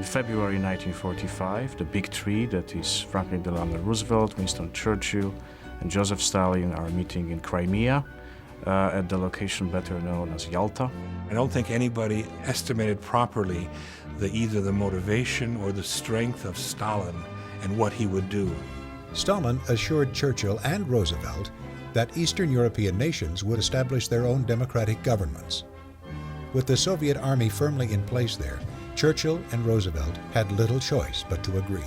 February 1945, the big three, that is Franklin Delano Roosevelt, Winston Churchill, and Joseph Stalin, are meeting in Crimea at the location better known as Yalta. I don't think anybody estimated properly either the motivation or the strength of Stalin and what he would do. Stalin assured Churchill and Roosevelt that Eastern European nations would establish their own democratic governments. With the Soviet army firmly in place there, Churchill and Roosevelt had little choice but to agree.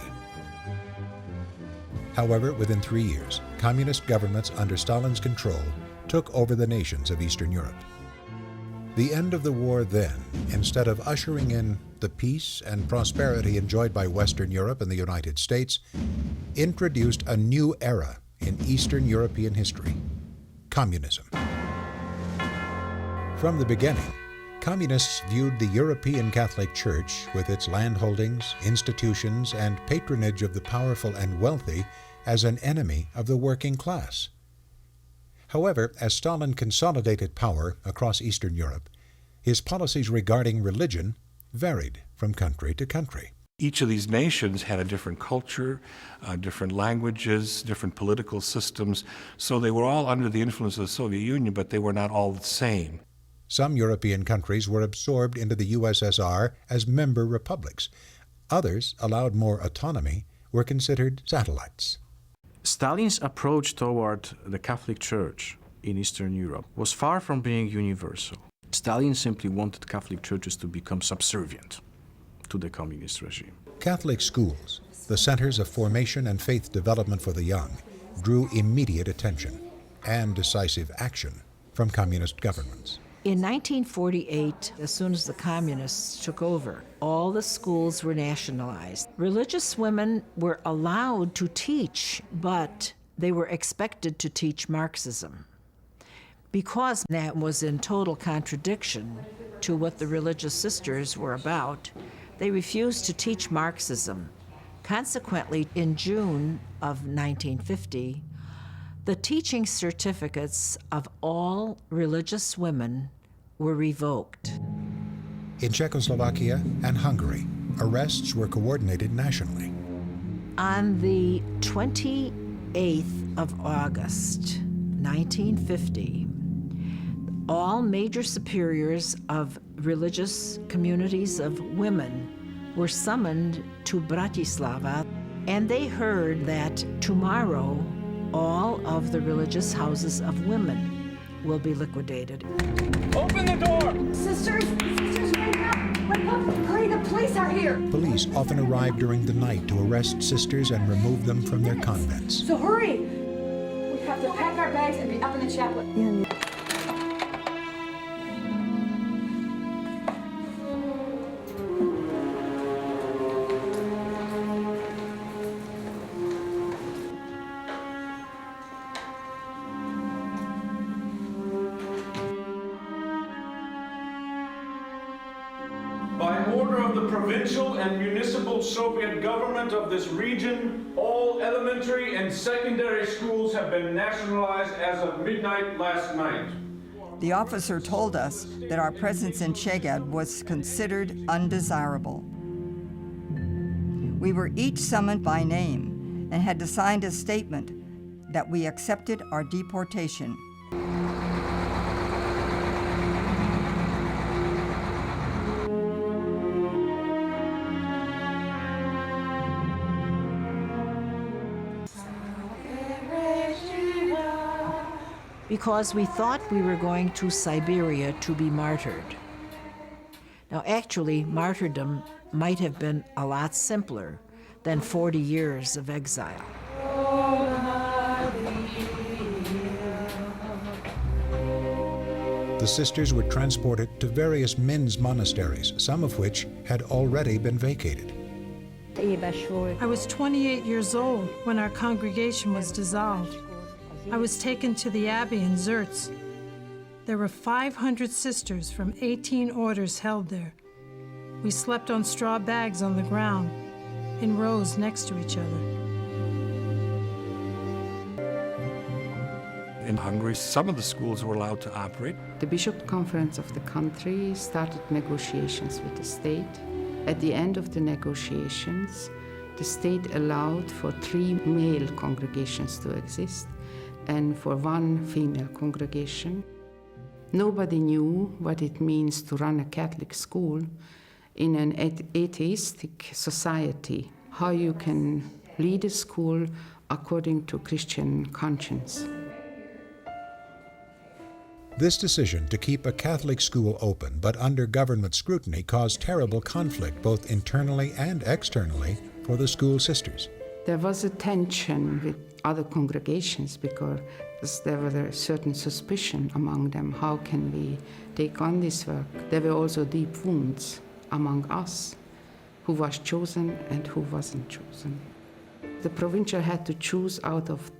However, within 3 years, communist governments under Stalin's control took over the nations of Eastern Europe. The end of the war then, instead of ushering in the peace and prosperity enjoyed by Western Europe and the United States, introduced a new era in Eastern European history: communism. From the beginning, communists viewed the European Catholic Church, with its landholdings, institutions, and patronage of the powerful and wealthy, as an enemy of the working class. However, as Stalin consolidated power across Eastern Europe, his policies regarding religion varied from country to country. Each of these nations had a different culture, different languages, different political systems, so they were all under the influence of the Soviet Union, but they were not all the same. Some European countries were absorbed into the USSR as member republics. Others, allowed more autonomy, were considered satellites. Stalin's approach toward the Catholic Church in Eastern Europe was far from being universal. Stalin simply wanted Catholic churches to become subservient to the communist regime. Catholic schools, the centers of formation and faith development for the young, drew immediate attention and decisive action from communist governments. In 1948, as soon as the communists took over, all the schools were nationalized. Religious women were allowed to teach, but they were expected to teach Marxism. Because that was in total contradiction to what the religious sisters were about, they refused to teach Marxism. Consequently, in June of 1950, the teaching certificates of all religious women were revoked. In Czechoslovakia and Hungary, arrests were coordinated nationally. On the 28th of August, 1950, all major superiors of religious communities of women were summoned to Bratislava, and they heard that tomorrow all of the religious houses of women will be liquidated. Open the door! Sisters, wake up! Wake up! Hurry, the police are here! Police often arrived during the night to arrest sisters and remove them from their convents. So hurry! We have to pack our bags and be up in the chapel. By order of the provincial and municipal Soviet government of this region, all elementary and secondary schools have been nationalized as of midnight last night. The officer told us that our presence in Szeged was considered undesirable. We were each summoned by name and had to sign a statement that we accepted our deportation. Because we thought we were going to Siberia to be martyred. Now, actually, martyrdom might have been a lot simpler than 40 years of exile. The sisters were transported to various men's monasteries, some of which had already been vacated. I was 28 years old when our congregation was dissolved. I was taken to the abbey in Zertz. There were 500 sisters from 18 orders held there. We slept on straw bags on the ground, in rows next to each other. In Hungary, some of the schools were allowed to operate. The Bishop Conference of the country started negotiations with the state At the end of the negotiations, the state allowed for 3 male congregations to exist and for 1 female congregation. Nobody knew what it means to run a Catholic school in an atheistic society, how you can lead a school according to Christian conscience. This decision to keep a Catholic school open but under government scrutiny caused terrible conflict both internally and externally for the school sisters. There was a tension with other congregations because there was a certain suspicion among them. How can we take on this work? There were also deep wounds among us, who was chosen and who wasn't chosen. The provincial had to choose out of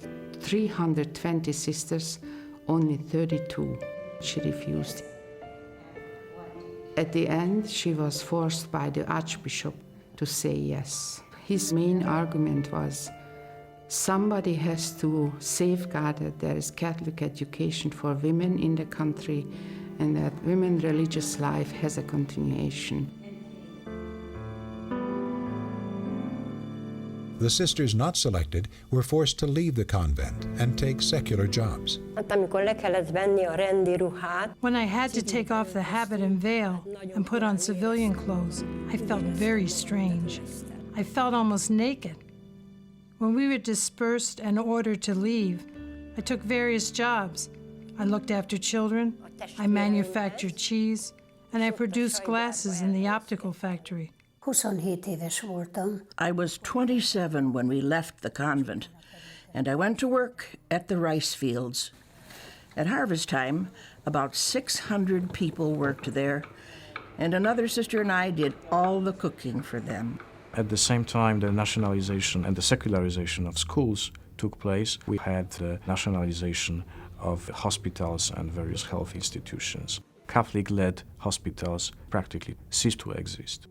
320 sisters, only 32. She refused. At the end, she was forced by the Archbishop to say yes. His main argument was, somebody has to safeguard that there is Catholic education for women in the country and that women's religious life has a continuation. The sisters not selected were forced to leave the convent and take secular jobs. When I had to take off the habit and veil and put on civilian clothes, I felt very strange. I felt almost naked. When we were dispersed and ordered to leave, I took various jobs. I looked after children, I manufactured cheese, and I produced glasses in the optical factory. I was 27 when we left the convent, and I went to work at the rice fields. At harvest time, about 600 people worked there, and another sister and I did all the cooking for them. At the same time, the nationalization and the secularization of schools took place. We had the nationalization of hospitals and various health institutions. Catholic-led hospitals practically ceased to exist.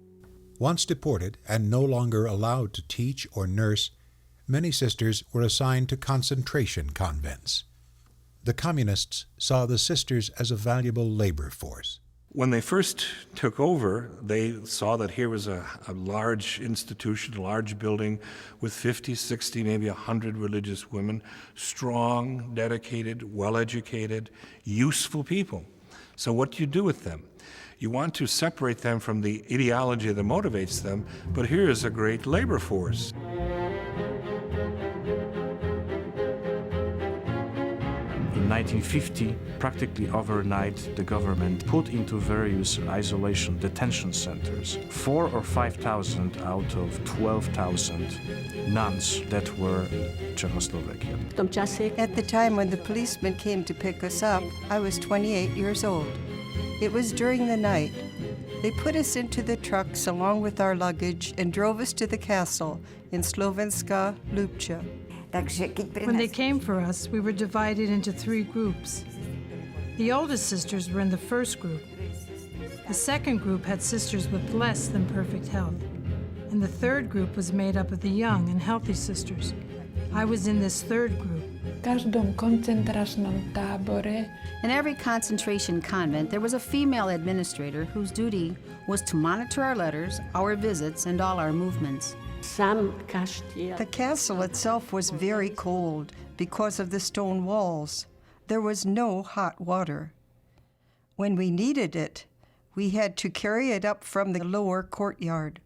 Once deported and no longer allowed to teach or nurse, many sisters were assigned to concentration convents. The communists saw the sisters as a valuable labor force. When they first took over, they saw that here was a large institution, a large building with 50, 60, maybe 100 religious women, strong, dedicated, well-educated, useful people. So what do you do with them? You want to separate them from the ideology that motivates them, but here is a great labor force. In 1950, practically overnight, the government put into various isolation detention centers 4,000 or 5,000 out of 12,000 nuns that were in Czechoslovakia. At the time when the policemen came to pick us up, I was 28 years old. It was during the night. They put us into the trucks along with our luggage and drove us to the castle in Slovenska Lubcha. When they came for us, we were divided into 3 groups. The oldest sisters were in the first group. The second group had sisters with less than perfect health. And the third group was made up of the young and healthy sisters. I was in this third group. In every concentration convent, there was a female administrator whose duty was to monitor our letters, our visits, and all our movements. The castle itself was very cold because of the stone walls. There was no hot water. When we needed it, we had to carry it up from the lower courtyard.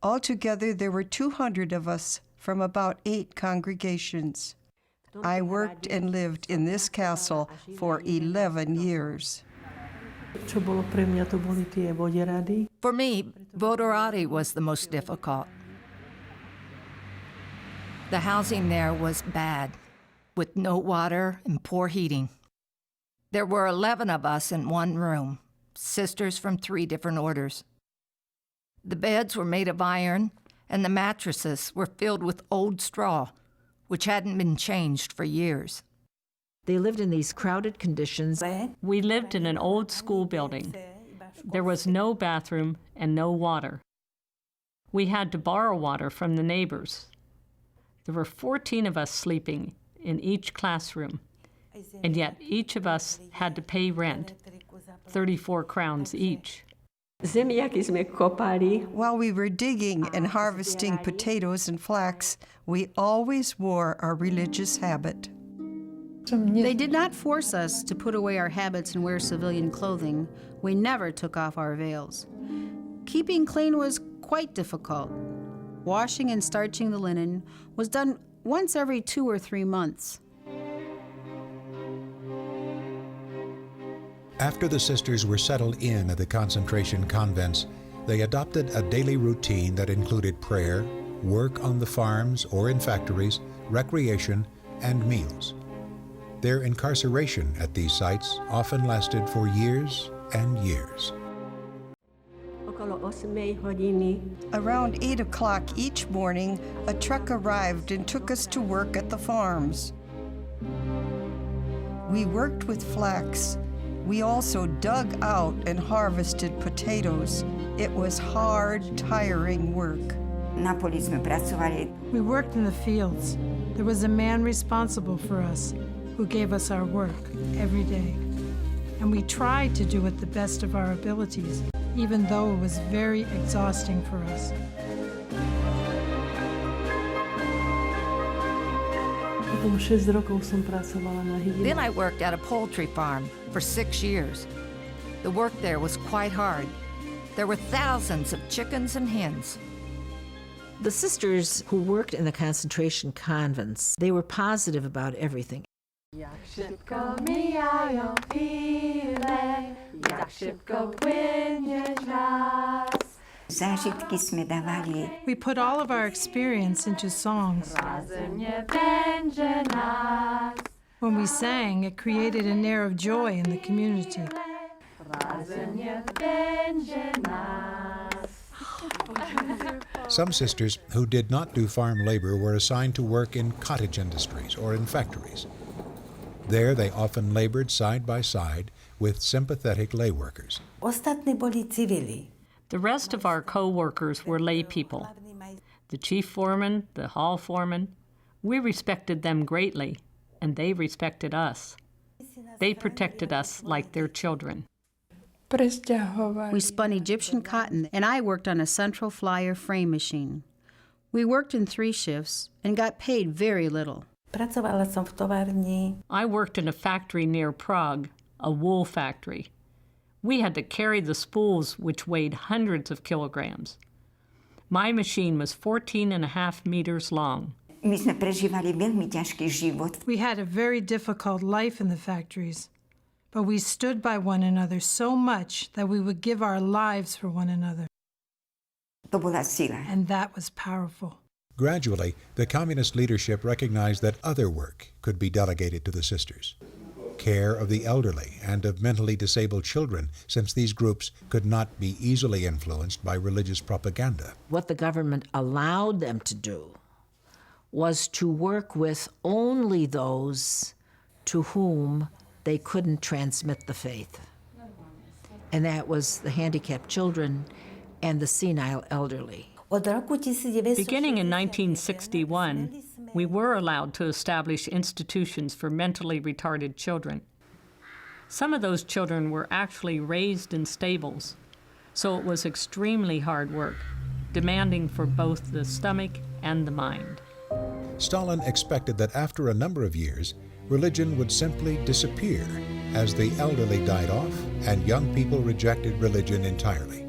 Altogether, there were 200 of us from about 8 congregations. I worked and lived in this castle for 11 years. For me, Vodorati was the most difficult. The housing there was bad, with no water and poor heating. There were 11 of us in one room, sisters from 3 different orders. The beds were made of iron, and the mattresses were filled with old straw, which hadn't been changed for years. They lived in these crowded conditions. We lived in an old school building. There was no bathroom and no water. We had to borrow water from the neighbors. There were 14 of us sleeping in each classroom, and yet each of us had to pay rent, 34 crowns each. While we were digging and harvesting potatoes and flax, we always wore our religious habit. They did not force us to put away our habits and wear civilian clothing. We never took off our veils. Keeping clean was quite difficult. Washing and starching the linen was done once every 2 or 3 months. After the sisters were settled in at the concentration convents, they adopted a daily routine that included prayer, work on the farms or in factories, recreation, and meals. Their incarceration at these sites often lasted for years and years. Around 8 o'clock each morning, a truck arrived and took us to work at the farms. We worked with flax. We also dug out and harvested potatoes. It was hard, tiring work. We worked in the fields. There was a man responsible for us who gave us our work every day. And we tried to do it the best of our abilities, even though it was very exhausting for us. Then I worked at a poultry farm for 6 years. The work there was quite hard. There were thousands of chickens and hens. The sisters who worked in the concentration convents, they were positive about everything. We put all of our experience into songs. When we sang, it created an air of joy in the community. Some sisters who did not do farm labor were assigned to work in cottage industries or in factories. There they often labored side by side with sympathetic lay workers. The rest of our co-workers were lay people. The chief foreman, the hall foreman, we respected them greatly, and they respected us. They protected us like their children. We spun Egyptian cotton, and I worked on a central flyer frame machine. We worked in 3 shifts and got paid very little. I worked in a factory near Prague, a wool factory. We had to carry the spools, which weighed hundreds of kilograms. My machine was 14.5 meters long. We had a very difficult life in the factories, but we stood by one another so much that we would give our lives for one another. And that was powerful. Gradually, the communist leadership recognized that other work could be delegated to the sisters. Care of the elderly and of mentally disabled children, since these groups could not be easily influenced by religious propaganda. What the government allowed them to do was to work with only those to whom they couldn't transmit the faith. And that was the handicapped children and the senile elderly. Beginning in 1961, we were allowed to establish institutions for mentally retarded children. Some of those children were actually raised in stables, so it was extremely hard work, demanding for both the stomach and the mind. Stalin expected that after a number of years, religion would simply disappear as the elderly died off and young people rejected religion entirely.